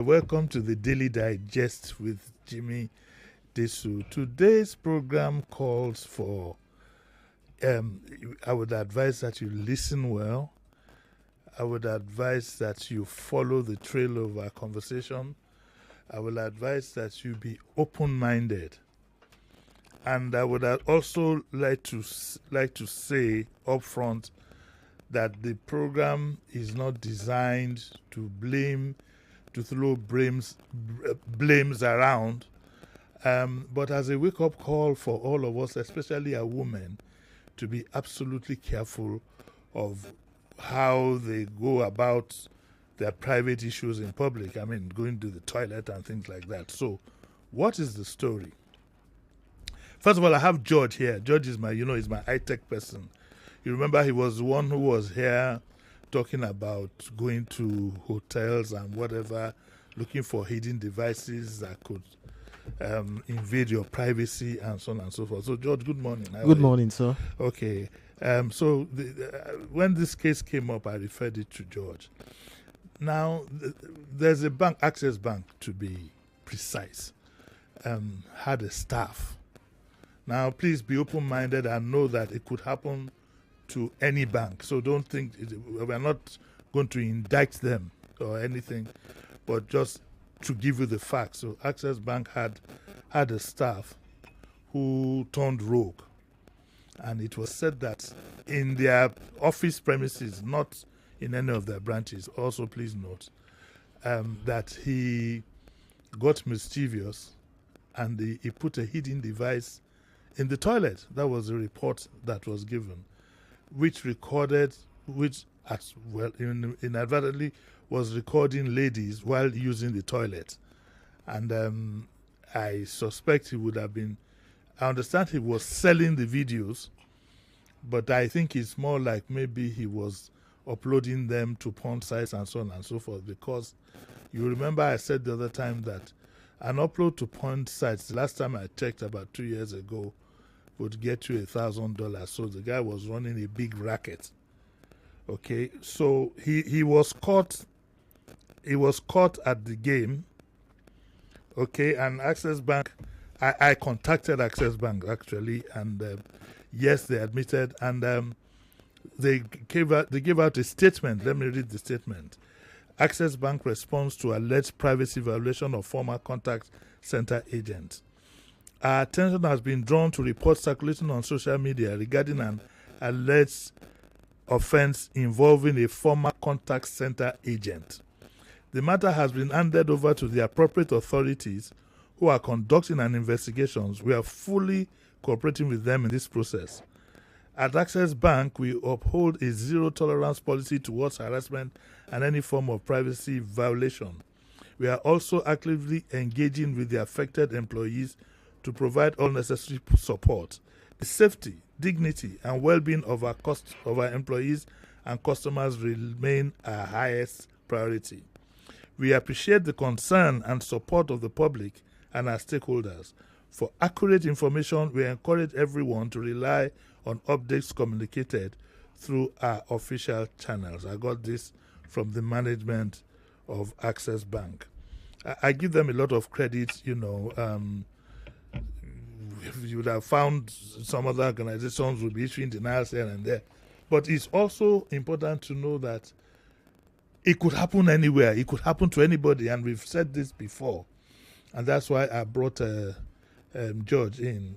Welcome to the Daily Digest with Jimi Disu. Today's program calls for, I would advise that you listen well. I would advise that you follow the trail of our conversation. I will advise that you be open-minded. And I would also like to say up front that the program is not designed to throw blames around, but as a wake-up call for all of us, especially a woman, to be absolutely careful of how they go about their private issues in public. I mean, going to the toilet and things like that. So, what is the story? First of all, I have George here. George is is my high-tech person. You remember he was the one who was here talking about going to hotels and whatever, looking for hidden devices that could invade your privacy and so on and so forth. So, George, good morning. Good morning, sir. Okay. When this case came up, I referred it to George. Now, there's a bank, Access Bank to be precise, had a staff. Now, please be open-minded and know that it could happen to any bank. So don't think, we're not going to indict them or anything, but just to give you the facts. So Access Bank had a staff who turned rogue. And it was said that in their office premises, not in any of their branches, also please note, that he got mischievous and he put a hidden device in the toilet. That was a report that was given, which inadvertently was recording ladies while using the toilet. And I suspect he would have been, I understand he was selling the videos, but I think it's more like maybe he was uploading them to porn sites and so on and so forth, because you remember I said the other time that an upload to porn sites, the last time I checked about 2 years ago, would get you $1,000. So the guy was running a big racket. Okay, so he was caught. He was caught at the game. Okay, and Access Bank, I contacted Access Bank actually, and yes, they admitted, and they gave out a statement. Let me read the statement. Access Bank responds to alleged privacy violation of former contact center agent. Our attention has been drawn to reports circulating on social media regarding an alleged offense involving a former contact center agent. The matter has been handed over to the appropriate authorities who are conducting an investigation. We are fully cooperating with them in this process. At Access Bank, we uphold a zero-tolerance policy towards harassment and any form of privacy violation. We are also actively engaging with the affected employees to provide all necessary support. The safety, dignity, and well-being of our employees and customers remain our highest priority. We appreciate the concern and support of the public and our stakeholders. For accurate information, we encourage everyone to rely on updates communicated through our official channels. I got this from the management of Access Bank. I give them a lot of credit, you would have found some other organizations will be issuing denials here and there. But it's also important to know that it could happen anywhere. It could happen to anybody, and we've said this before. And that's why I brought George in.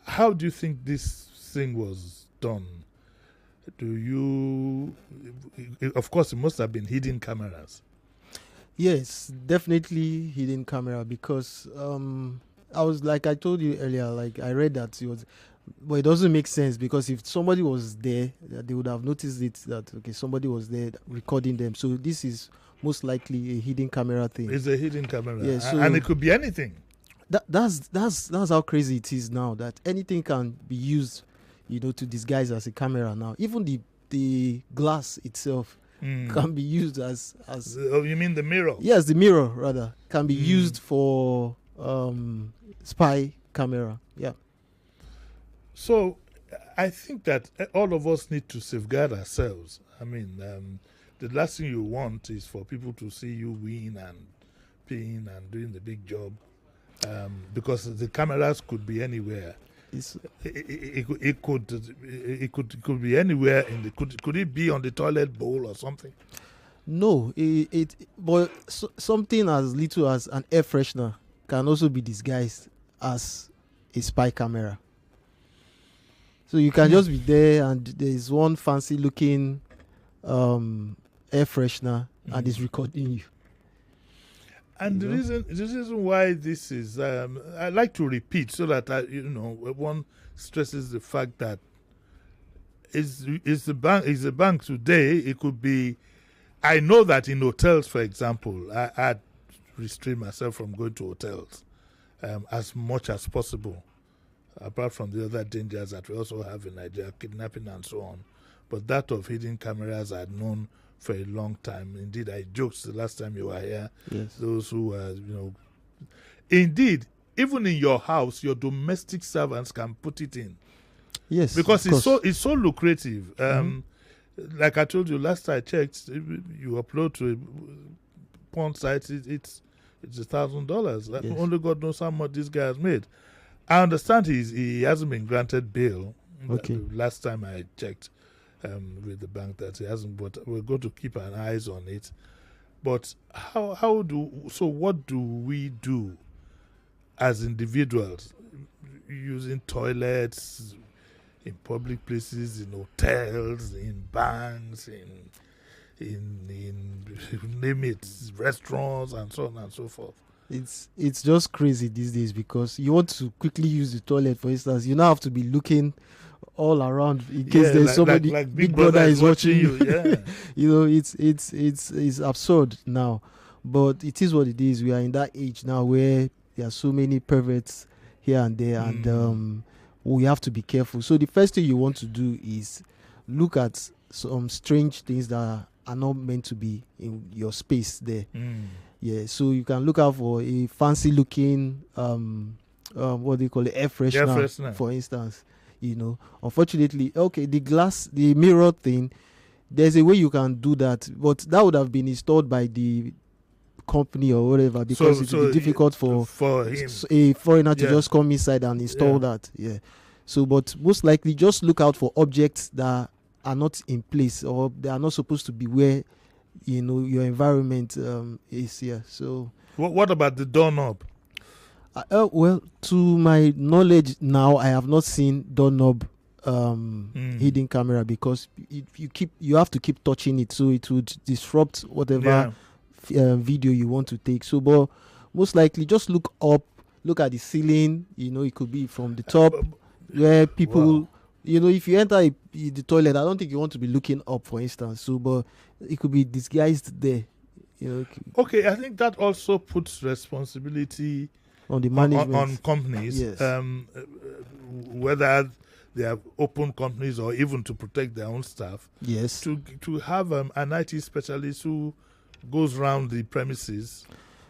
How do you think this thing was done? Of course, it must have been hidden cameras. Yes, definitely hidden camera, because I told you earlier, like I read that but it doesn't make sense, because if somebody was there, they would have noticed it, that okay, somebody was there recording them. So this is most likely a hidden camera thing. It's a hidden camera, yeah, and it could be anything. That's how crazy it is now, that anything can be used, to disguise as a camera now. Even the glass itself can be used as. Oh, you mean the mirror? Yes, the mirror rather can be used for spy camera. Yeah. So I think that all of us need to safeguard ourselves. I mean, the last thing you want is for people to see you win and peeing and doing the big job, because the cameras could be anywhere. It's, It could be anywhere in the. Could it be on the toilet bowl or something? no, but something as little as an air freshener can also be disguised as a spy camera. So you can just be there, and there's one fancy looking air freshener, and it's recording you. And the reason why this is, I like to repeat so that one stresses the fact that is the bank today. It could be. I know that in hotels, for example, I restrain myself from going to hotels as much as possible, apart from the other dangers that we also have in Nigeria, kidnapping and so on. But that of hidden cameras I'd known for a long time. Indeed, I joked the last time you were here. Yes. Those who are, indeed, even in your house, your domestic servants can put it in. Yes, because it's so lucrative. Like I told you last I checked, you upload to a porn site, it's $1,000. Yes. Only God knows how much this guy has made. I understand he hasn't been granted bail. Okay. Last time I checked with the bank that he hasn't, but we're going to keep an eyes on it. But what do we do as individuals using toilets in public places, in hotels, in banks, in name it, restaurants, and so on and so forth? It's just crazy these days, because you want to quickly use the toilet, for instance, you now have to be looking all around in case there's somebody, like Big Brother is watching you. Yeah. It's absurd now, but it is what it is. We are in that age now where there are so many perverts here and there, and we have to be careful. So the first thing you want to do is look at some strange things that are not meant to be in your space there. Yeah, so you can look out for a fancy looking what do you call it, air freshener, for instance. Unfortunately, the mirror thing, there's a way you can do that, but that would have been installed by the company or whatever, because it would be difficult for him, a foreigner to just come inside and install that. Yeah. So, but most likely, just look out for objects that are not in place, or they are not supposed to be where your environment is here. So, what about the doorknob? Well, to my knowledge now, I have not seen doorknob hidden camera, because you have to keep touching it, so it would disrupt whatever video you want to take. So, but most likely, just look up, look at the ceiling. It could be from the top where people. Wow. If you enter the toilet, I don't think you want to be looking up, for instance. So, but it could be disguised there. Okay, I think that also puts responsibility on the management, on companies. Yes. Whether they have open companies or even to protect their own staff. Yes. To have an IT specialist who goes around the premises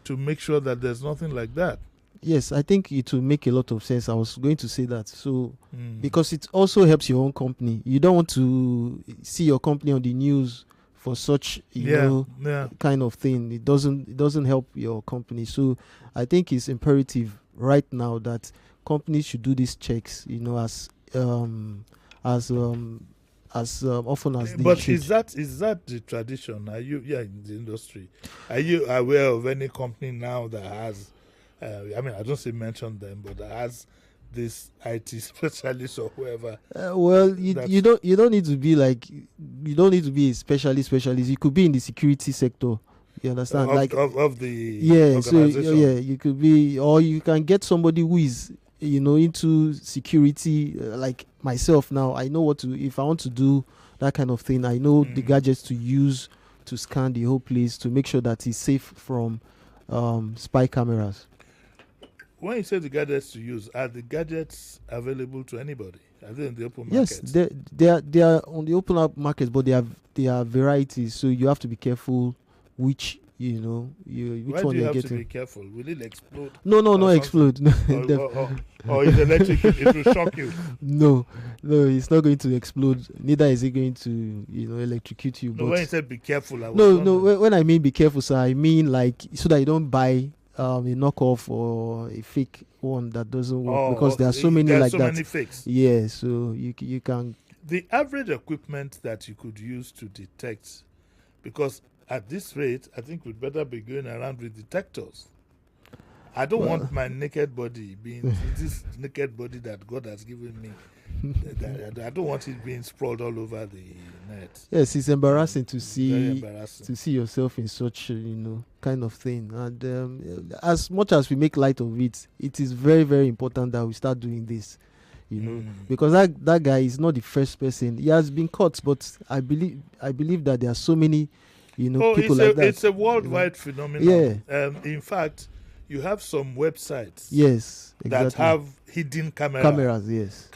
to make sure that there's nothing like that. Yes, I think it will make a lot of sense. I was going to say that. So, because it also helps your own company. You don't want to see your company on the news for such kind of thing. It doesn't help your company. So, I think it's imperative right now that companies should do these checks. As often as they but should. Is that the tradition? Are you in the industry? Are you aware of any company now that has? I don't say mention them, but that has this IT specialist or whoever. Well, you don't need to be a specialist. You could be in the security sector. You understand? Of the organization. You could be, or you can get somebody who is into security, like myself. Now I know if I want to do that kind of thing, I know the gadgets to use to scan the whole place to make sure that it's safe from spy cameras. When you say the gadgets to use, are the gadgets available to anybody? Are they in the open market? Yes, they are on the open market, but they are varieties. So you have to be careful which You know, which Why do one you you're have to be getting. careful? Will it explode No, no, no or something? explode. Or, or, or, or is electric? It will shock you. No, no, it's not going to explode. Neither is it going to, electrocute you. No, when you But said be careful, I was no, no. wondering. When I mean be careful, sir, I mean like so that you don't buy a knockoff or a fake one that doesn't work, Oh, because there are so okay. many There are like so that. many fakes. Yeah, so you can. The average equipment that you could use to detect, because at this rate, I think we'd better be going around with detectors. I don't Well, want my naked body being this naked body that God has given me. I don't want it being sprawled all over the net. yes, it's embarrassing to Very see embarrassing. yourself in such kind of thing. And as much as we make light of it, it is very, very important that we start doing this. Because that guy is not the first person. He has been caught, but I believe that there are so many people like that. It's a worldwide phenomenon. Yeah. In fact, you have some websites Yes, that exactly. have hidden cameras. Yes.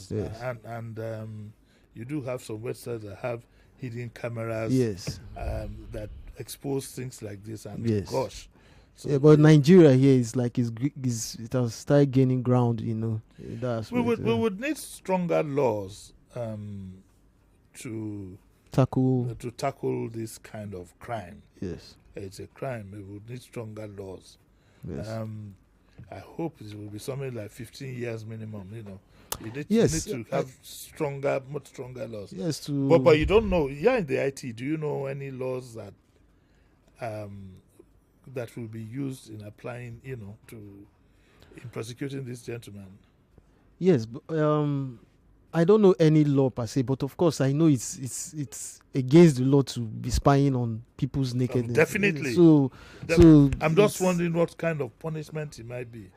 Yes. And you do have some websites that have hidden cameras. Yes. That expose things like this. And Yes. gosh. So yeah, but Nigeria here is like it has started gaining ground. we would need stronger laws to tackle this kind of crime. Yes. It's a crime. We would need stronger laws. Yes. I hope it will be something like 15 years minimum. You need to have much stronger laws. Yes. But you don't know. You're in the IT. Do you know any laws that that will be used in applying, in prosecuting this gentleman? Yes, but, I don't know any law per se, but of course I know it's against the law to be spying on people's nakedness. Definitely. So I'm just wondering what kind of punishment it might be.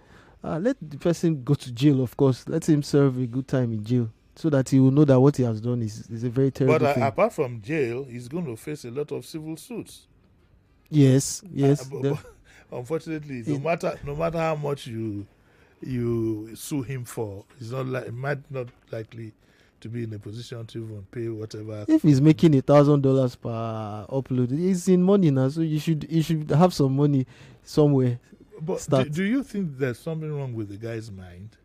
Let the person go to jail, of course. Let him serve a good time in jail, so that he will know that what he has done is a very terrible thing. But apart from jail, he's going to face a lot of civil suits. Yes. But unfortunately, no matter how much you sue him for, it might not likely to be in a position to even pay whatever. If he's making $1,000 per upload, he's in money now, so you should have some money somewhere. But do you think there's something wrong with the guy's mind?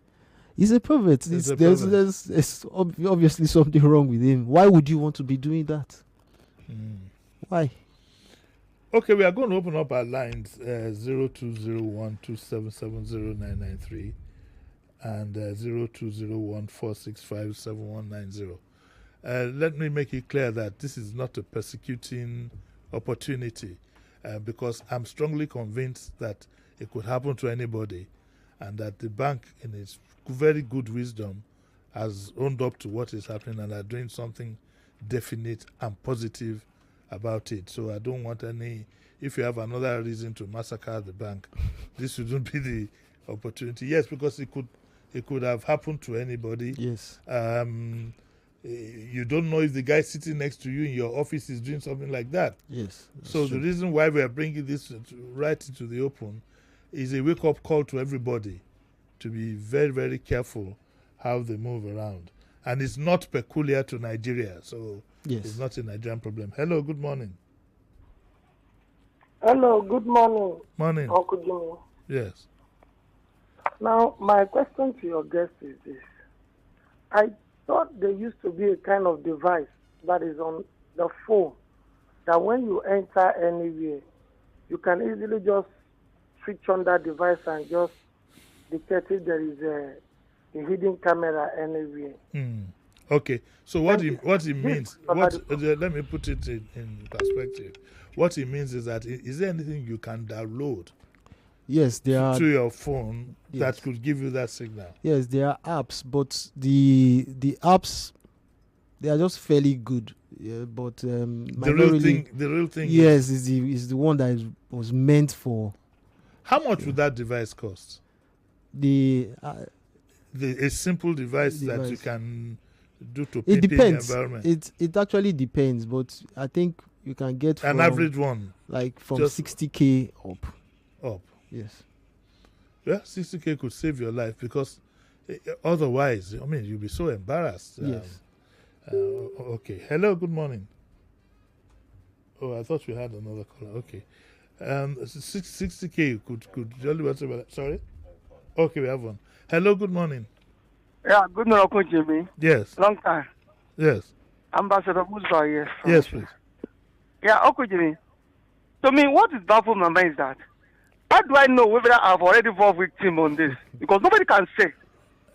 He's a pervert. There's obviously something wrong with him. Why would you want to be doing that? Why? Okay, we are going to open up our lines 020127709993 and 020146579190. Let me make it clear that this is not a persecuting opportunity, because I'm strongly convinced that it could happen to anybody, and that the bank, in its very good wisdom, has owned up to what is happening and are doing something definite and positive about it. So I don't want if you have another reason to massacre the bank, this shouldn't be the opportunity. Yes, because it could have happened to anybody. Yes. You don't know if the guy sitting next to you in your office is doing something like that. Yes. So the reason why we are bringing this right into the open is a wake-up call to everybody to be very, very careful how they move around. And it's not peculiar to Nigeria, so it's not a Nigerian problem. Hello, good morning. Hello, good morning. Morning. Uncle Jimmy. Yes. Now, my question to your guest is this. I thought there used to be a kind of device that is on the phone that when you enter anywhere, you can easily just switch on that device and just detect if there is a hidden camera anywhere. Okay, so what it means, let me put it in perspective. What it means is that, is there anything you can download Yes, there are to your phone that could give you that signal? Yes, there are apps, but the apps, they are just fairly good. Yeah, but the real thing. Yes, is the one that was meant for. How much would that device cost? A simple device that you can do to it depends. The environment. It actually depends, but I think you can get an average one, like from 60K up. Yes. Yeah, 60K could save your life, because otherwise, I mean, you'll be so embarrassed. Yes. Okay. Hello, good morning. Oh, I thought we had another caller. Okay. 60K could jolly well say about that. Sorry? Okay, we have one. Hello, good morning. Yeah, good morning, Uncle Jimmy. Yes. Long time. Yes. Ambassador Musa, yes. Yes, please. Yeah, Uncle Jimmy. To me, what is baffled my mind is that how do I know whether I've already involved victim on this? Because nobody can say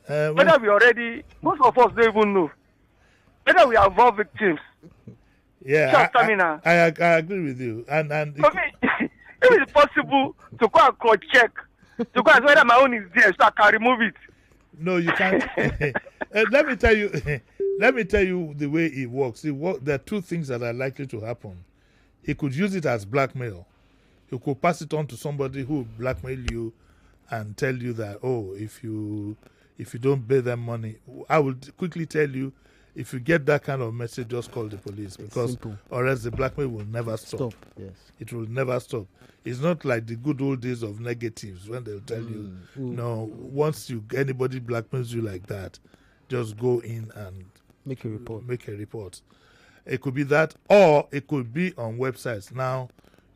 whether we already. Most of us don't even know whether we are involved victims. Yeah, I agree with you. And for me, if it's possible to go and cross check to go and see whether my own is there, so I can remove it. No, you can't. Let me tell you. Let me tell you the way it works. There are two things that are likely to happen. He could use it as blackmail. He could pass it on to somebody who will blackmail you and tell you that, oh, if you don't pay them money, I will quickly tell you, if you get that kind of message, just call the police, because or else the blackmail will never stop. Yes. It will never stop. It's not like the good old days of negatives when they'll tell you, no, once anybody blackmails you like that, just go in and make a report. It could be that, or it could be on websites. Now,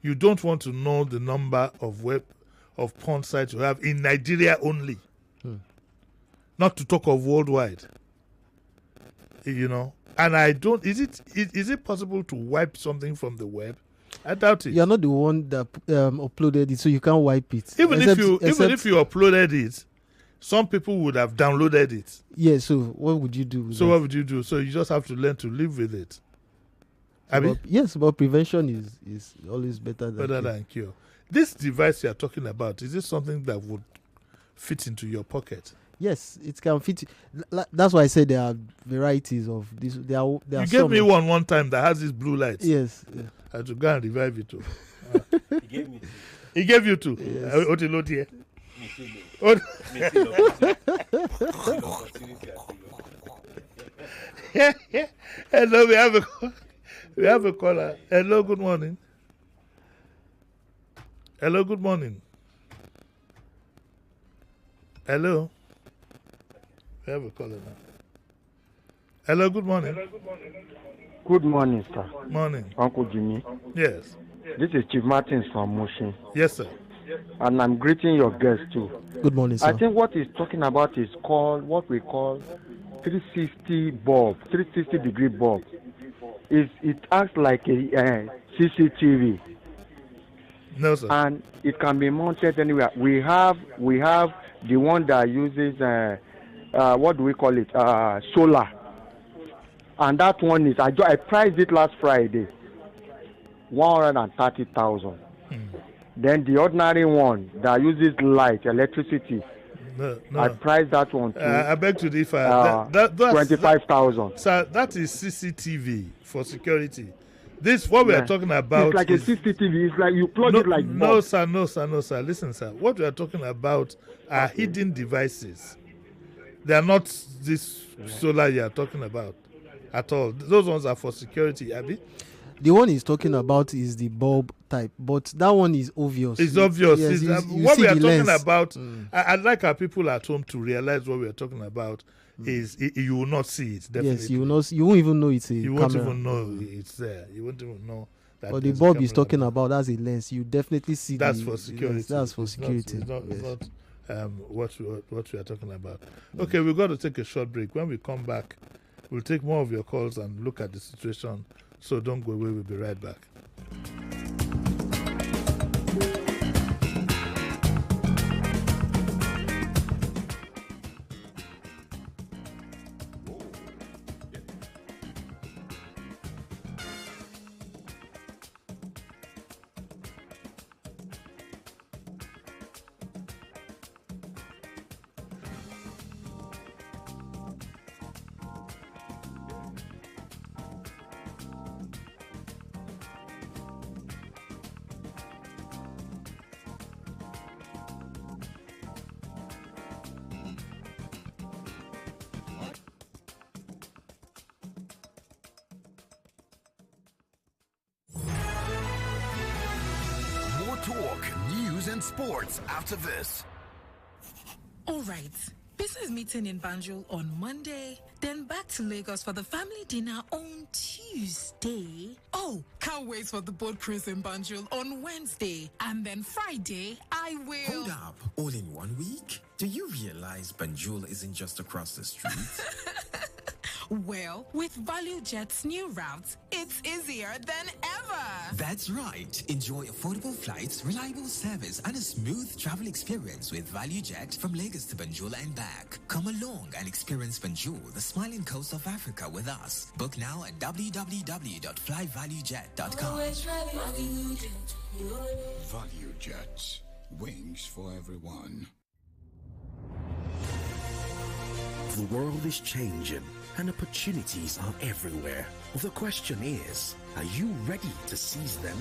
you don't want to know the number of porn sites you have in Nigeria only. Not to talk of worldwide. You know, and I don't. Is it possible to wipe something from the web? I doubt it. You're not the one that uploaded it, so you can't wipe it. Even if you uploaded it, some people would have downloaded it. Yeah. So what would you do? What would you do? So you just have to learn to live with it. Yes, but prevention is always better than cure. This device you are talking about, is it something that would fit into your pocket? Yes, it can fit. That's why I said there are varieties of this. You gave me one time that has this blue light. Yes. Yeah. I had to go and revive it too. He gave me two. He gave you two? Yes. Hello, we have a caller. Hello, good morning. Hello, good morning. Hello. We have a caller now. Hello, good morning. Good morning, sir. Morning. Uncle Jimmy. Yes. This is Chief Martins from Mushin. Yes, sir. And I'm greeting your guests too. Good morning, sir. I think what he's talking about is what we call 360 degree bulb. It acts like a CCTV. No, sir. And it can be mounted anywhere. We have the one that uses what do we call it? Solar. And that one is I priced it last Friday, 130,000. Then the ordinary one that uses light, electricity, I priced that one to I beg to differ. 25,000. Sir, that is CCTV for security. This what we are talking about. It's like a CCTV. It's like you plug it like no, sir. Listen, sir. What we are talking about are hidden devices. They are not this solar you are talking about at all. Those ones are for security, Abby. The one he's talking about is the bulb type, but that one is obvious. It's obvious. Yes, what we are talking about, I'd like our people at home to realize what we are talking about is you will not see it. Definitely. Yes, you will not. You won't even know it's a camera. You won't even know it's there. You won't even know that. But the bulb he's talking about, that's a lens. You definitely see. That's for security. That's for security. It's not what we are talking about. Okay, we've got to take a short break. When we come back, we'll take more of your calls and look at the situation. So don't go away. We'll be right back. Talk, news, and sports after this. All right. Business meeting in Banjul on Monday, then back to Lagos for the family dinner on Tuesday. Oh, can't wait for the boat cruise in Banjul on Wednesday. And then Friday, I will... Hold up, all in 1 week? Do you realize Banjul isn't just across the street? Well, with ValueJet's new routes, it's easier than ever. That's right. Enjoy affordable flights, reliable service, and a smooth travel experience with ValueJet from Lagos to Banjul and back. Come along and experience Banjul, the smiling coast of Africa, with us. Book now at www.flyvaluejet.com. ValueJet. Wings for everyone. The world is changing and opportunities are everywhere. The question is, are you ready to seize them?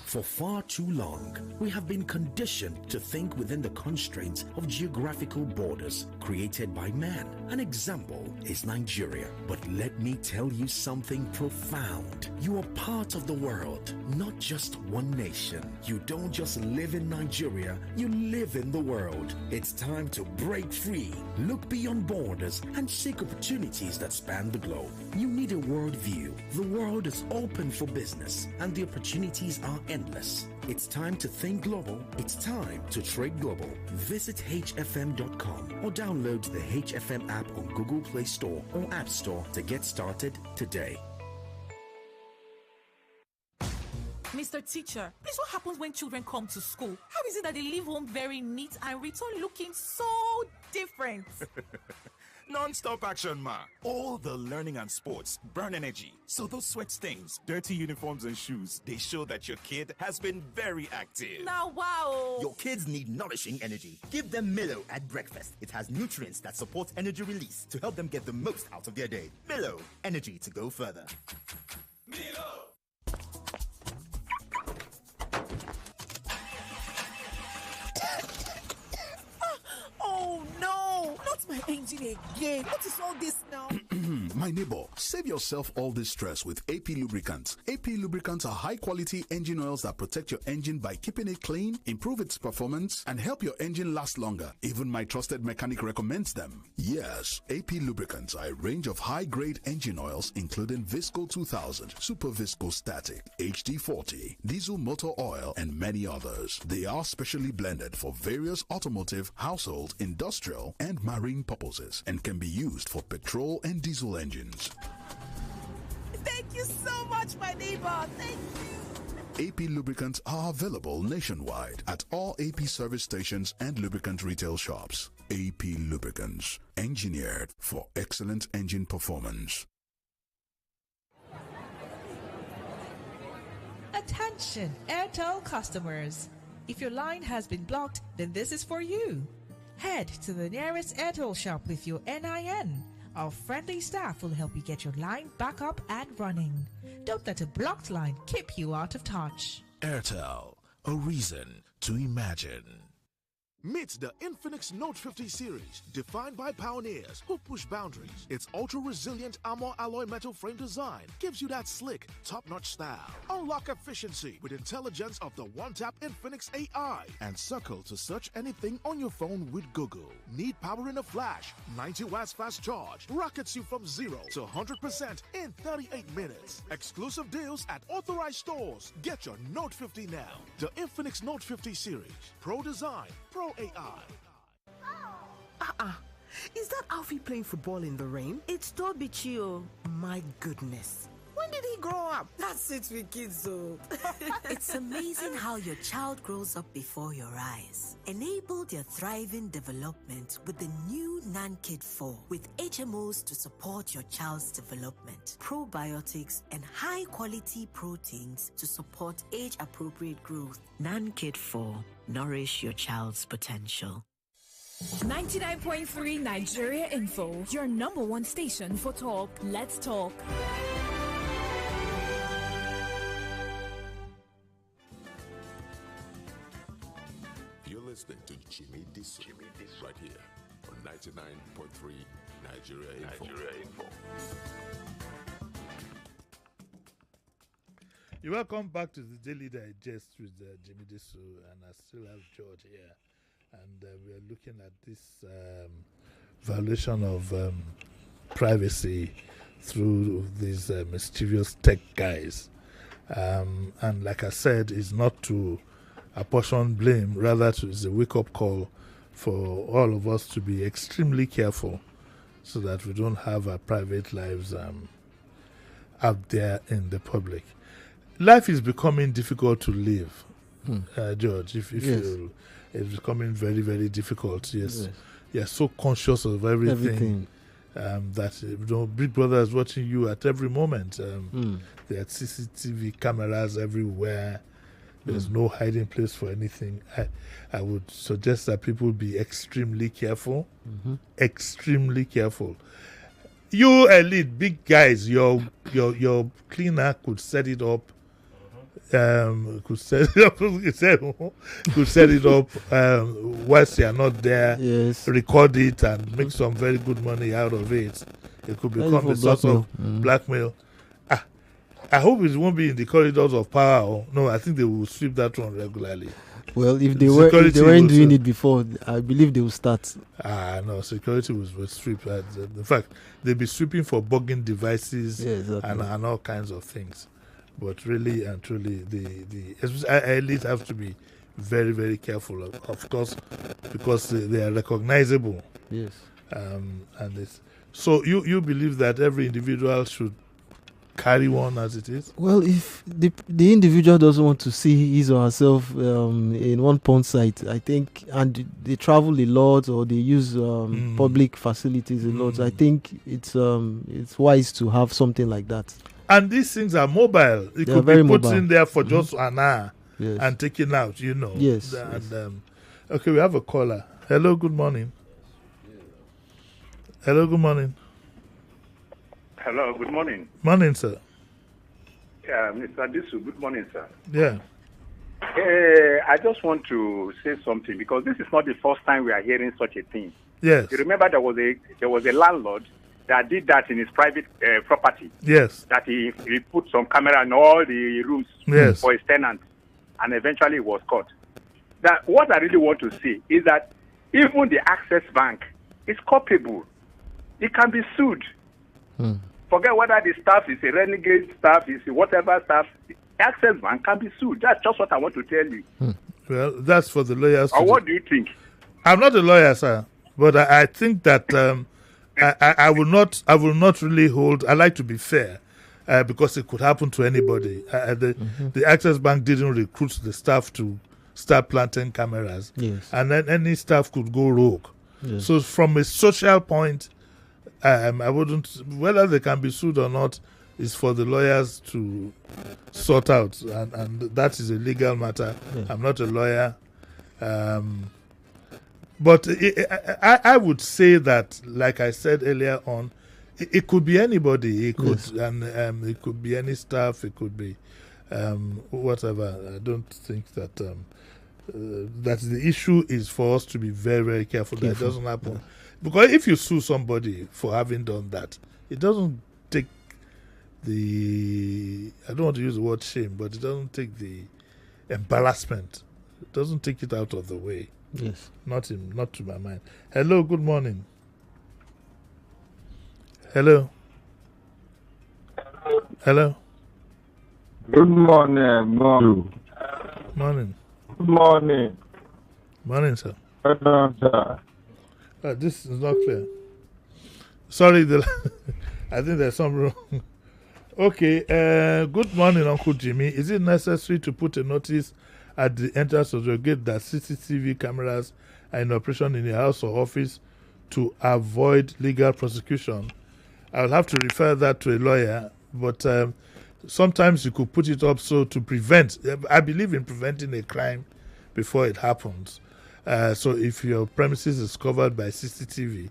For far too long, we have been conditioned to think within the constraints of geographical borders created by man. An example is Nigeria. But let me tell you something profound. You are part of the world, not just one nation. You don't just live in Nigeria, you live in the world. It's time to break free, look beyond borders, and seek opportunities that span the globe. You need a world view. The world is open for business, and the opportunities are endless. It's time to think global. It's time to trade global. Visit hfm.com or download the HFM app on Google Play Store or App Store to get started today. Mr. Teacher, please, what happens when children come to school? How is it that they leave home very neat and return looking so different? Non-stop action, ma. All the learning and sports burn energy. So those sweat stains, dirty uniforms and shoes, they show that your kid has been very active. Now, wow. Your kids need nourishing energy. Give them Milo at breakfast. It has nutrients that support energy release to help them get the most out of their day. Milo, energy to go further. Milo! Oh no, not my engine again. What is all this now? My neighbor, save yourself all this stress with AP lubricants. AP lubricants are high-quality engine oils that protect your engine by keeping it clean, improve its performance, and help your engine last longer. Even my trusted mechanic recommends them. Yes, AP lubricants are a range of high-grade engine oils, including Visco 2000, Super Visco Static, HD40, Diesel Motor Oil, and many others. They are specially blended for various automotive, household, industrial, and marine purposes, and can be used for petrol and diesel engines. Thank you so much, my neighbor. Thank you. AP lubricants are available nationwide at all AP service stations and lubricant retail shops. AP lubricants, engineered for excellent engine performance. Attention, Airtel customers. If your line has been blocked, then this is for you. Head to the nearest Airtel shop with your NIN. Our friendly staff will help you get your line back up and running. Don't let a blocked line keep you out of touch. Airtel, a reason to imagine. Meet the Infinix Note 50 series, defined by pioneers who push boundaries. Its ultra-resilient armor alloy metal frame design gives you that slick, top-notch style. Unlock efficiency with intelligence of the one-tap Infinix AI and circle to search anything on your phone with Google. Need power in a flash? 90 watts fast charge rockets you from 0 to 100% in 38 minutes. Exclusive deals at authorized stores. Get your Note 50 now. The Infinix Note 50 series. Pro design, pro AI. Is that Alfie playing football in the rain? It's Toby Chio. My goodness. When did he grow up? That's it with kids, though. It's amazing how your child grows up before your eyes. Enable their thriving development with the new NanKid 4 with HMOs to support your child's development, probiotics, and high-quality proteins to support age-appropriate growth. NanKid 4. Nourish your child's potential. 99.3 Nigeria Info, your number one station for talk. Let's talk. You're listening to Jimi Disu right here on 99.3 Nigeria Info. You're welcome back to the Daily Digest with Jimi Disu, and I still have George here. and we are looking at this violation of privacy through these mischievous tech guys. And like I said, it's not to apportion blame, rather it's a wake-up call for all of us to be extremely careful so that we don't have our private lives out there in the public. Life is becoming difficult to live, George. If you, it's becoming very, very difficult. Yes. You're so conscious of everything. That Big Brother is watching you at every moment. There are CCTV cameras everywhere. There's no hiding place for anything. I would suggest that people be extremely careful. Extremely careful. You elite big guys, your cleaner could set it up. Could set it up whilst you are not there. Yes. Record it and make some very good money out of it. It could become a source of blackmail. I hope it won't be in the corridors of power. No, I think they will sweep that one regularly. Well, if they weren't doing it before, I believe they will start. No, security will sweep. In fact, they'll be sweeping for bugging devices and all kinds of things. But really and truly, the elites have to be very, very careful, of course, because they are recognizable. Yes. So you believe that every individual should carry one as it is? Well, if the individual doesn't want to see his or herself in one porn site, I think, and they travel a lot or they use public facilities a lot, I think it's wise to have something like that. And these things are mobile. It could be put in there for just an hour and taken out, Yes. And okay, we have a caller. Hello, good morning. Hello, good morning. Hello, good morning. Morning, sir. Mr. Disu, good morning, sir. Yeah. I just want to say something because this is not the first time we are hearing such a thing. Yes. You remember there was a landlord that did that in his private property. Yes. That he put some camera in all the rooms for his tenants, and eventually was caught. That what I really want to see is that even the Access Bank is culpable. It can be sued. Forget whether the staff is a renegade staff, is a whatever staff. Access Bank can be sued. That's just what I want to tell you. Well, that's for the lawyers. Or what do you think? I'm not a lawyer, sir, but I think that I will not really hold. I like to be fair because it could happen to anybody. The Access Bank didn't recruit the staff to start planting cameras, and then any staff could go rogue. So from a social point, I wouldn't, whether they can be sued or not is for the lawyers to sort out, and that is a legal matter. I'm not a lawyer, but I would say that, like I said earlier on, it could be anybody. It could it could be any staff. It could be whatever. I don't think that that the issue is for us to be very, very careful that it doesn't happen. Because if you sue somebody for having done that, it doesn't take the, I don't want to use the word shame, but it doesn't take the embarrassment. It doesn't take it out of the way. Yes. Not to my mind. Hello, good morning. Hello. Hello. Good morning. Morning. Good morning. Morning, sir. Good morning, sir. This is not clear. Sorry, I think there's something wrong. Okay, good morning, Uncle Jimmy. Is it necessary to put a notice at the entrance of your gate that CCTV cameras are in operation in your house or office to avoid legal prosecution? I'll have to refer that to a lawyer, but sometimes you could put it up so to prevent. I believe in preventing a crime before it happens. So if your premises is covered by CCTV,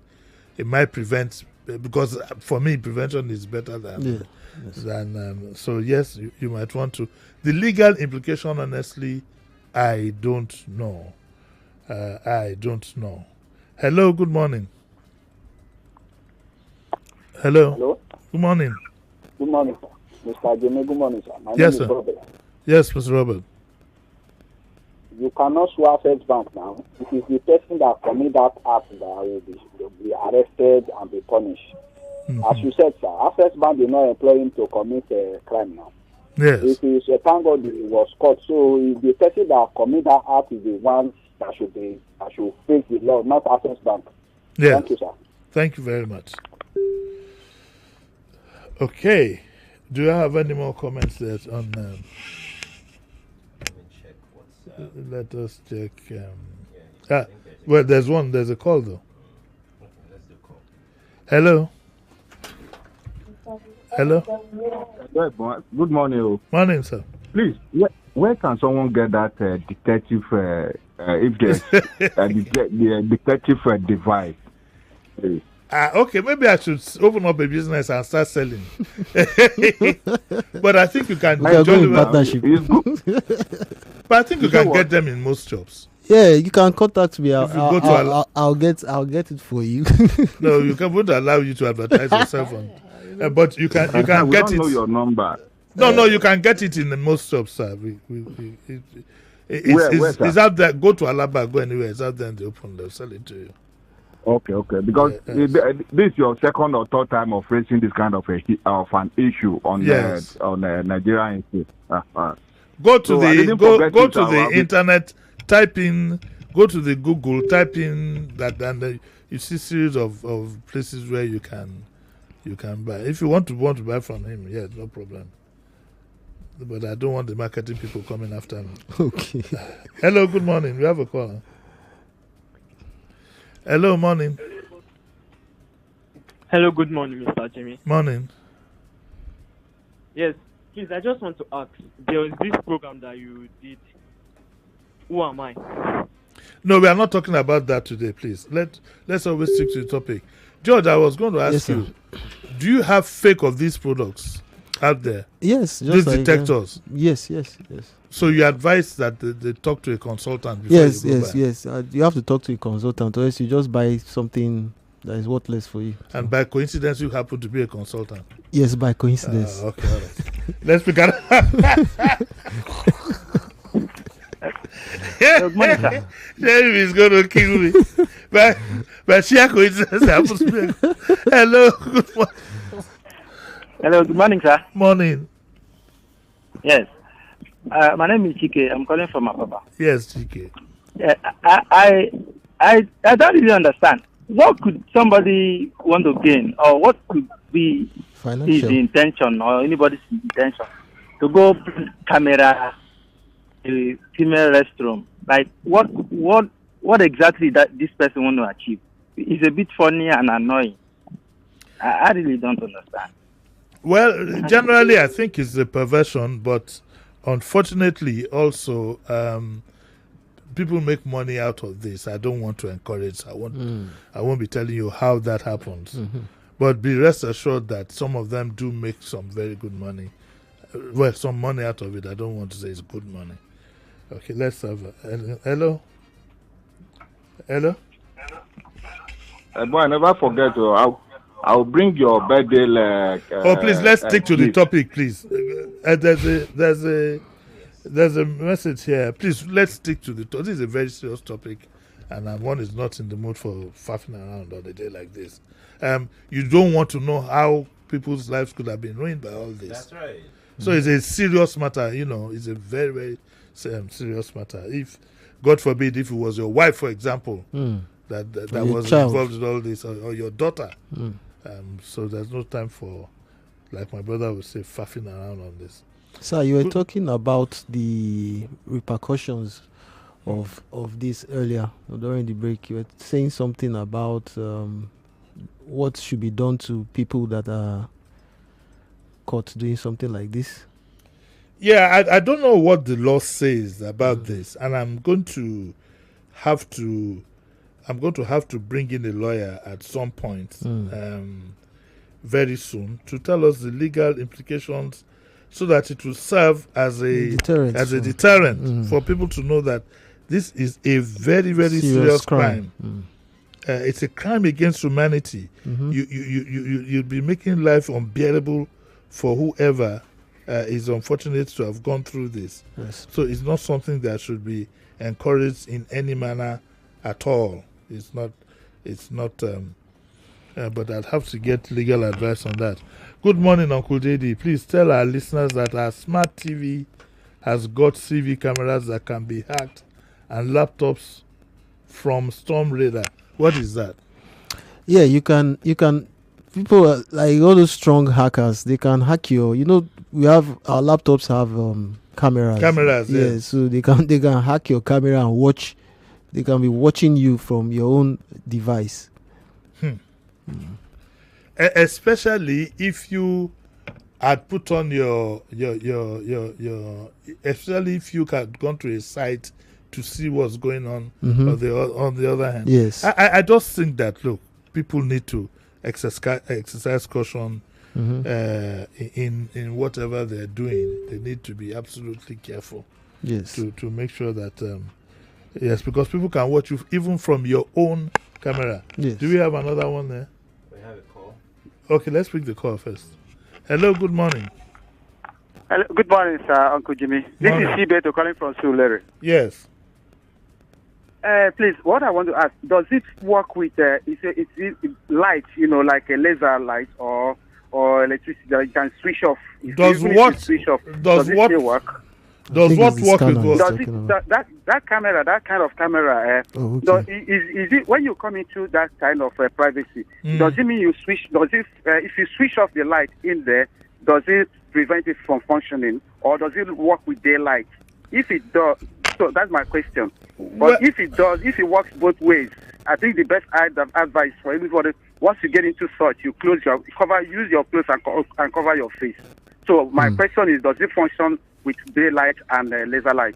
it might prevent, because for me, prevention is better than so yes, you might want to. The legal implication, honestly, I don't know. I don't know. Hello, good morning. Hello. Good morning. Good morning, sir. Mr. Jimmy, good morning, sir. My Yes, name is sir. Robert. Yes, Mr. Robert. you cannot sue Access Bank now. It is the person that commit that act that will be arrested and be punished. As you said, sir, Access Bank did not employ him to commit a crime now. Yes. It is thank God he was caught. So the person that commit that act is the one that should face the law, not Access Bank. Yes. Thank you, sir. Thank you very much. Okay. Do you have any more comments there on? Let us check. Well, there's one. There's a call though. Hello. Hello. Good morning. Morning, sir. Please, where can someone get that detective? If there's the detective device, please. Okay, maybe I should open up a business and start selling. But I think you can join partnership. But I think you can get them in most shops. Yeah, you can contact me. I'll get it for you. No, you won't allow you to advertise yourself on. But you can get don't it. Know your number. No, you can get it in the most shops, sir. It's out there. Go to Alaba, go anywhere. It's out there in the open. They'll sell it to you. Okay. Because this is your second or third time of raising this kind of an issue on Nigeria. Go to the internet. Type in. Go to the Google. Type in that, and you see series of places where you can buy. If you want to buy from him, yes, no problem. But I don't want the marketing people coming after me. Okay. Hello, good morning. We have a caller. Hello, morning. Hello, good morning, Mr. Jimmy. Morning. Yes, please, I just want to ask, there was this program that you did. Who am I? No, we are not talking about that today, please. Let's always stick to the topic. George, I was going to ask you, do you have fake of these products out there? Yes. These detectors? Yes. So you advise that they talk to a consultant before you go buy? Yes. You have to talk to a consultant, or else you just buy something that is worthless for you. And by coincidence, you happen to be a consultant? Yes, by coincidence. Okay, all right. Let's pick up. Good morning, sir. Jeremy is going to kill me. But sheer coincidence happens to be. Hello, good morning. Hello, good morning, sir. Morning. Yes. My name is Chike. I'm calling from Apapa. Yes, Chike. I don't really understand. What could somebody want to gain, or what could be his intention or anybody's intention to go camera a female restroom? Like what exactly that this person want to achieve? It's a bit funny and annoying. I really don't understand. Well, generally, I think it's a perversion, but unfortunately, also, people make money out of this. I don't want to encourage. I won't be telling you how that happens. But be rest assured that some of them do make some very good money. Well, some money out of it. I don't want to say it's good money. Okay, let's have hello. Boy, never forget. I'll bring your birthday. Please, let's stick to the topic, please. There's a message here. Please, let's stick to the topic. This is a very serious topic, and one is not in the mood for faffing around on a day like this. You don't want to know how people's lives could have been ruined by all this. That's right. So it's a serious matter. It's a very, very serious matter. If, God forbid, if it was your wife, for example, that was involved in all this, or your daughter. So there's no time for, like my brother would say, faffing around on this. Sir, you were talking about the repercussions of this earlier during the break. You were saying something about what should be done to people that are caught doing something like this. Yeah, I don't know what the law says about this, and I'm going to have to bring in a lawyer at some point very soon to tell us the legal implications, so that it will serve as a deterrent for people to know that this is a very, very serious crime. It's a crime against humanity. You'll be making life unbearable for whoever is unfortunate to have gone through this. Yes. So it's not something that should be encouraged in any manner at all. It's not. But I'd have to get legal advice on that. Good morning, Uncle JD. Please tell our listeners that our smart TV has got CV cameras that can be hacked and laptops from Storm Radar. What is that? Yeah, you can. People like all those strong hackers. They can hack your. We have our laptops have cameras. Cameras, yeah. So they can hack your camera and watch. They can be watching you from your own device. Especially if you had put on especially if you had gone to a site to see what's going on. On the other hand, yes, I just think that look, people need to exercise caution in whatever they're doing. They need to be absolutely careful. Yes, to make sure that yes, because people can watch you even from your own camera. Yes. Do we have another one there? We have a call. Okay, let's pick the call first. Hello, good morning. Hello, good morning, sir, Uncle Jimmy. This is Sibeto calling from Sulere. Yes. Please, what I want to ask, does it work with is it light, like a laser light or electricity that you can switch off? Does it still work? Does what work with what? That camera, that kind of camera, is it when you come into that kind of privacy? Does it mean you switch? If you switch off the light in there, does it prevent it from functioning, or does it work with daylight? If it does, so that's my question. But if it does, if it works both ways, I think the best advice for everybody, once you get into such, you use your clothes and cover your face. So my question is, does it function with daylight and laser light?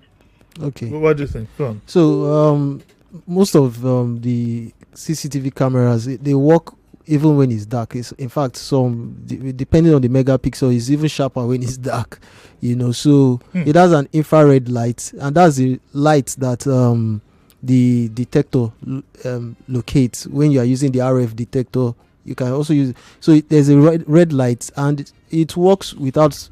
Okay. What do you think? Go on. So most of the CCTV cameras, they work even when it's dark. In fact, some depending on the megapixel, is even sharper when it's dark. So it has an infrared light, and that's the light that the detector locates when you are using the RF detector. You can also use there's a red light, and it works without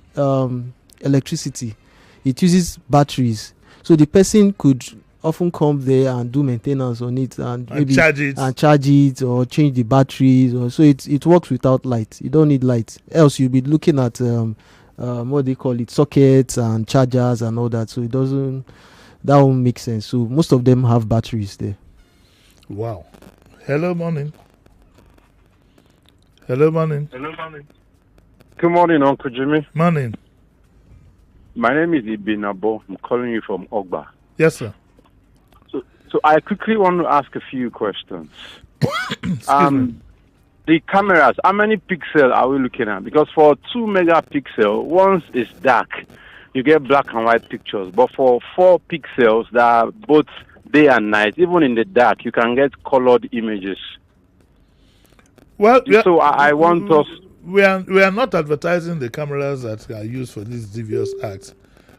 electricity. It uses batteries, so the person could often come there and do maintenance on it and maybe charge it or change the batteries, so it works without light. You don't need light, else you'll be looking at what they call it, sockets and chargers and all that. So that won't make sense. So most of them have batteries there. Wow. Hello, morning. Hello, morning. Good morning, Uncle Jimmy. Morning. My name is Ibinabo. I'm calling you from Ogba. Yes, sir. So I quickly want to ask a few questions. Excuse me. The cameras, how many pixels are we looking at? Because for 2 megapixel, once it's dark, you get black and white pictures. But for 4 pixels, that are both day and night, even in the dark, you can get colored images. Well, so I want us. We are not advertising the cameras that are used for these devious acts.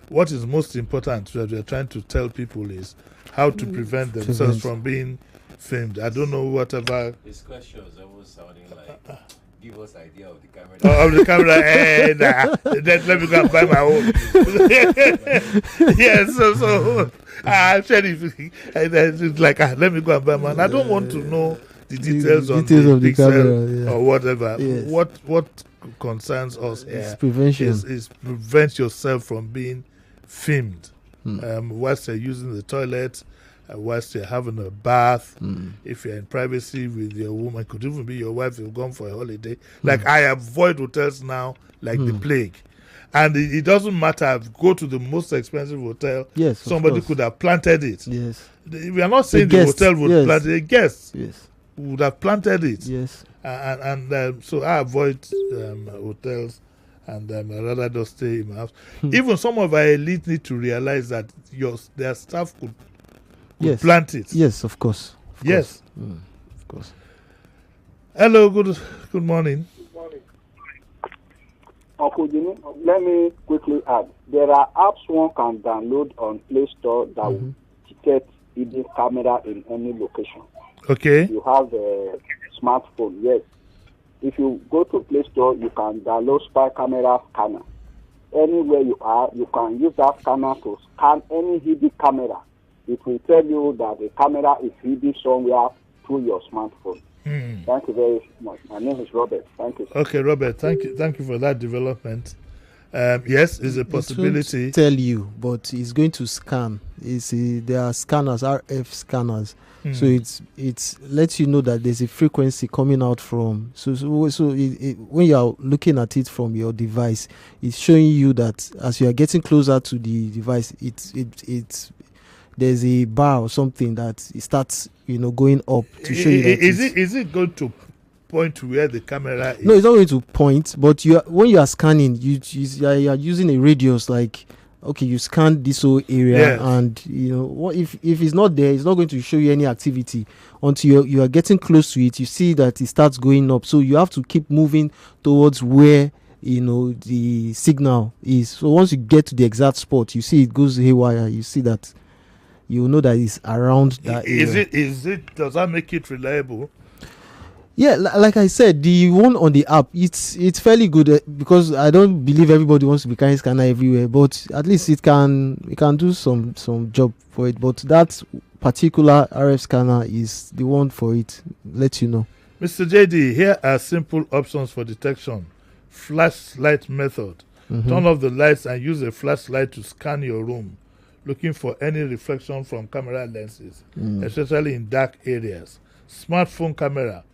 What is most important that we are trying to tell people is how to prevent themselves from being filmed. I don't know whatever. His question is almost sounding like, give us idea of the camera. Of the camera, then let me go and buy my own. Yes, so I'm saying it's like, let me go and buy mine. I don't want to know the details of the camera or whatever. Yes. What concerns us here prevention. is prevent yourself from being filmed whilst you're using the toilet, whilst you're having a bath, if you're in privacy with your woman, could even be your wife, you've gone for a holiday. Like I avoid hotels now like the plague. And it doesn't matter, go to the most expensive hotel. Yes, somebody could have planted it. Yes. We are not saying the hotel would plant it. A guest would have planted it. Yes. And so I avoid hotels, and I rather just stay in my house. Even some of our elite need to realize that their staff could plant it. Yes, of course. Yes. Of course. Hello, good morning. Uncle Jimmy, let me quickly add. There are apps one can download on Play Store that will detect hidden camera in any location. Okay. You have a smartphone, yes. If you go to Play Store, you can download spy camera scanner. Anywhere you are, you can use that scanner to scan any hidden camera it will tell you that the camera is hidden somewhere through your smartphone. Thank you very much. My name is Robert. Thank you. Okay, Robert, thank you for that development. Yes, it's a possibility. It won't tell you, but it's going to scan. There are scanners, RF scanners. So it lets you know that there's a frequency coming out from. So when you are looking at it from your device, it's showing you that as you are getting closer to the device, it's there's a bar or something that it starts, going up to show you that. Is it going to point to where the camera is? No, it's not going to point. But when you are scanning, you are using a radius. Like, okay, you scan this whole area, and what if it's not there? It's not going to show you any activity until you are getting close to it. You see that it starts going up. So you have to keep moving towards where the signal is. So once you get to the exact spot, you see it goes haywire. You see that. You know that it's around that area. Does that make it reliable? Yeah, like I said, the one on the app, it's fairly good because I don't believe everybody wants to be carrying scanner everywhere, but at least it can do some job for it. But that particular RF scanner is the one for it. Let you know. Mr. JD, here are simple options for detection. Flashlight method. Turn off the lights and use a flashlight to scan your room, looking for any reflection from camera lenses, especially in dark areas. Smartphone camera.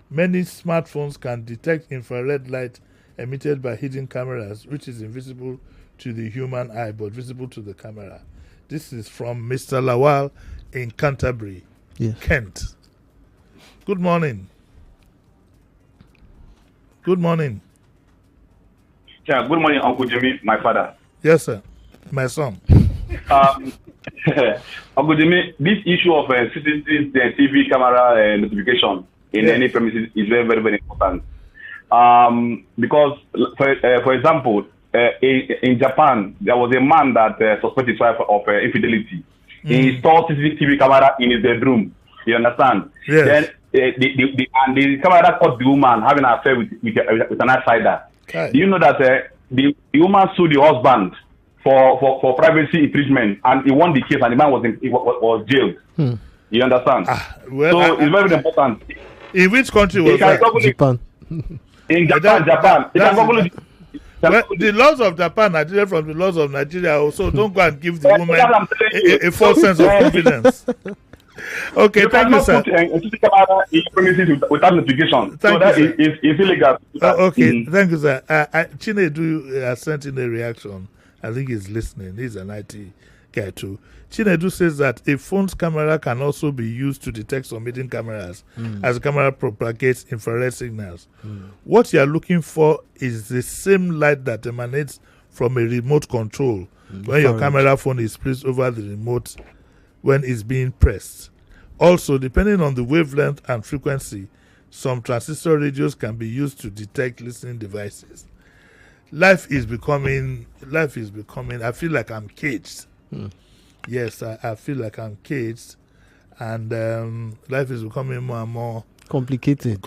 Many smartphones can detect infrared light emitted by hidden cameras, which is invisible to the human eye but visible to the camera. This is from Mr. Lawal in Canterbury, Kent. Good morning. Good morning. Yeah, good morning, Uncle Jimmy, my father. Yes, sir. My son. Uncle Jimmy, this issue of CCTV TV camera notification in any premises is very, very, very important. Because, for example, in Japan, there was a man that suspected his wife of infidelity. He installed CCTV camera in his bedroom. You understand? Yes. Then the camera caught the woman having an affair with an outsider. Okay. Do you know that the woman sued the husband for privacy infringement, and he won the case, and the man was jailed. You understand? So it's very important. In which country was that? Japan. In Japan. The laws of Japan are different from the laws of Nigeria, so don't go and give the woman a false sense of confidence. Okay, thank you, sir. Camera in premises without notification. So that is illegal. Okay, thank you, sir. Chinedu has sent in a reaction. I think he's listening. He's an IT guy too. Chinedu says that a phone's camera can also be used to detect some hidden cameras as the camera propagates infrared signals. What you are looking for is the same light that emanates from a remote control when your camera phone is placed over the remote when it's being pressed. Also, depending on the wavelength and frequency, some transistor radios can be used to detect listening devices. Life is becoming, I feel like I'm caged. Yes, I feel like I'm caged, and life is becoming more and more complicated.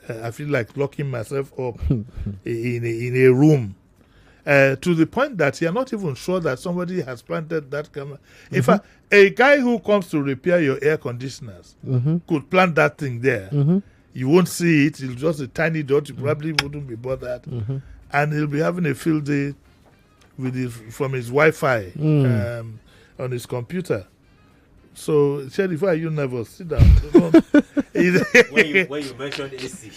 I feel like locking myself up in a room, to the point that you're not even sure that somebody has planted that camera. In fact, a guy who comes to repair your air conditioners could plant that thing there. You won't see it. It's just a tiny dot. You probably wouldn't be bothered. And he'll be having a field day from his Wi-Fi on his computer. So, Sheriff, why are you nervous? Sit down. when you mentioned AC.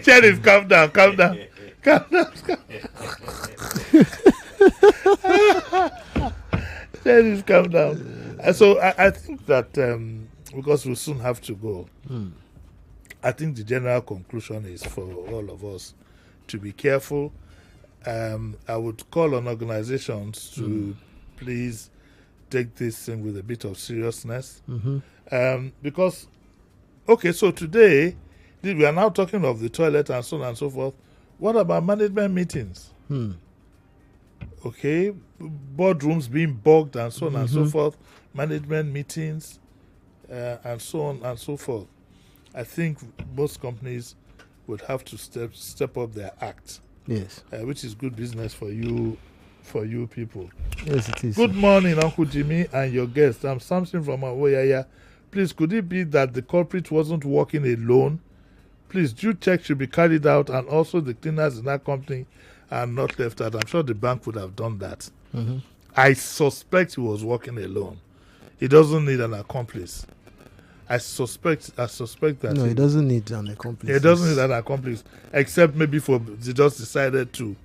Sheriff, calm down. Sheriff, calm down. So, I think that because we soon have to go, I think the general conclusion is for all of us to be careful. I would call on organizations to please take this thing with a bit of seriousness. Because, okay, so today, we are now talking of the toilet and so on and so forth. What about management meetings? Okay, boardrooms being bogged and so on and so forth, management meetings, and so on and so forth. I think most companies would have to step up their act. Yes. Which is good business for you for you people. Yes, it is. Good morning, Uncle Jimmy and your guest. I'm Samson from Awoyaya. Please, could it be that the culprit wasn't working alone? Please, due check should be carried out, and also the cleaners in that company are not left out. I'm sure the bank would have done that. Mm-hmm. I suspect he was working alone. He doesn't need an accomplice. I suspect that. No, he doesn't need an accomplice. He doesn't need an accomplice, except maybe he just decided to.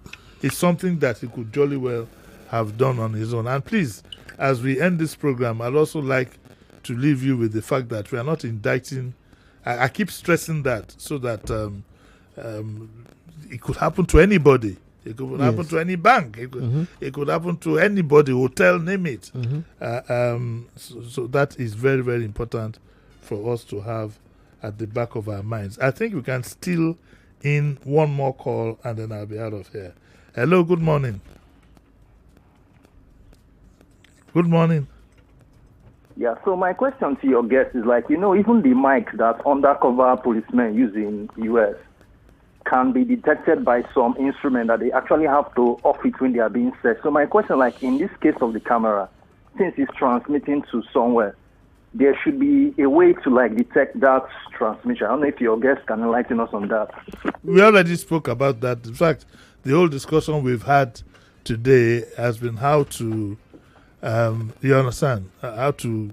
It's something that he could jolly well have done on his own. And please, as we end this program, I'd also like to leave you with the fact that we are not indicting. I keep stressing that so that it could happen to anybody. It could happen to any bank. It could happen to anybody, hotel, name it. So that is very, very important for us to have at the back of our minds. I think we can steal in one more call and then I'll be out of here. Hello, good morning. Good morning. Yeah, so my question to your guest is even the mics that undercover policemen use in US can be detected by some instrument that they actually have to off it when they are being set. So my question, in this case of the camera, since it's transmitting to somewhere, there should be a way to detect that transmission. I don't know if your guest can enlighten us on that. We already spoke about that. In fact, the whole discussion we've had today has been how to, you understand, how to.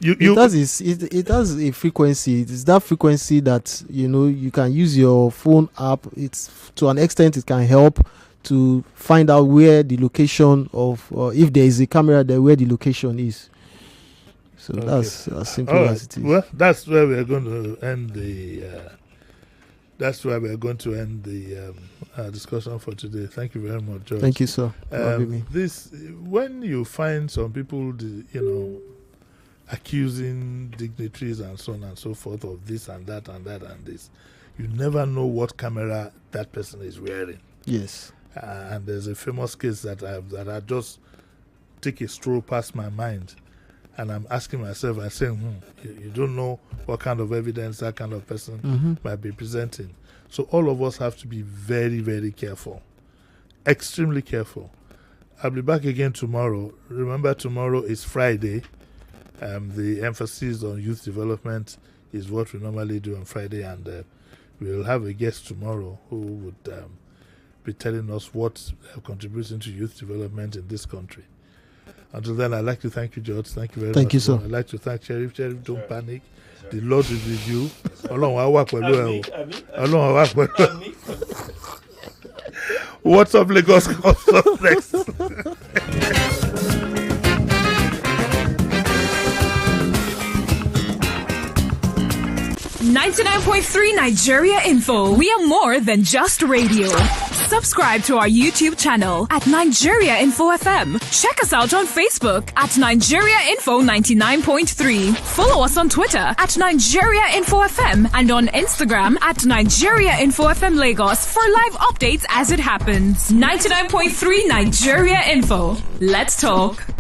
It has a frequency. It's that frequency that you can use your phone app. It's to an extent it can help to find out where the location of, if there is a camera there, where the location is. So that's as simple as it is. Well, that's where we are going to end the. That's where we are going to end the discussion for today. Thank you very much, George. Thank you, sir. For having me. When you find some people, accusing dignitaries and so on and so forth of this and that and that and this, you never know what camera that person is wearing. Yes. And there's a famous case that I just take a stroll past my mind, and I'm asking myself, I'm saying, you don't know what kind of evidence that kind of person might be presenting. So all of us have to be very, very careful, extremely careful. I'll be back again tomorrow. Remember, tomorrow is Friday. The emphasis on youth development is what we normally do on Friday, and we'll have a guest tomorrow who would be telling us what contributing to youth development in this country. Until then, I'd like to thank you, George. Thank you very much. Thank you, sir. I'd like to thank Sheriff. Sheriff, don't panic. The Lord is with you. Ọlọ́run á wà pẹ̀lú ẹ o. Ọlọ́run á wà pẹ̀lú ẹ. What's up, Lagos? Comes up next. 99.3 Nigeria Info. We are more than just radio. Subscribe to our YouTube channel at Nigeria Info FM. Check us out on Facebook at Nigeria Info 99.3. Follow us on Twitter at Nigeria Info FM and on Instagram at Nigeria Info FM Lagos for live updates as it happens. 99.3 Nigeria Info. Let's talk.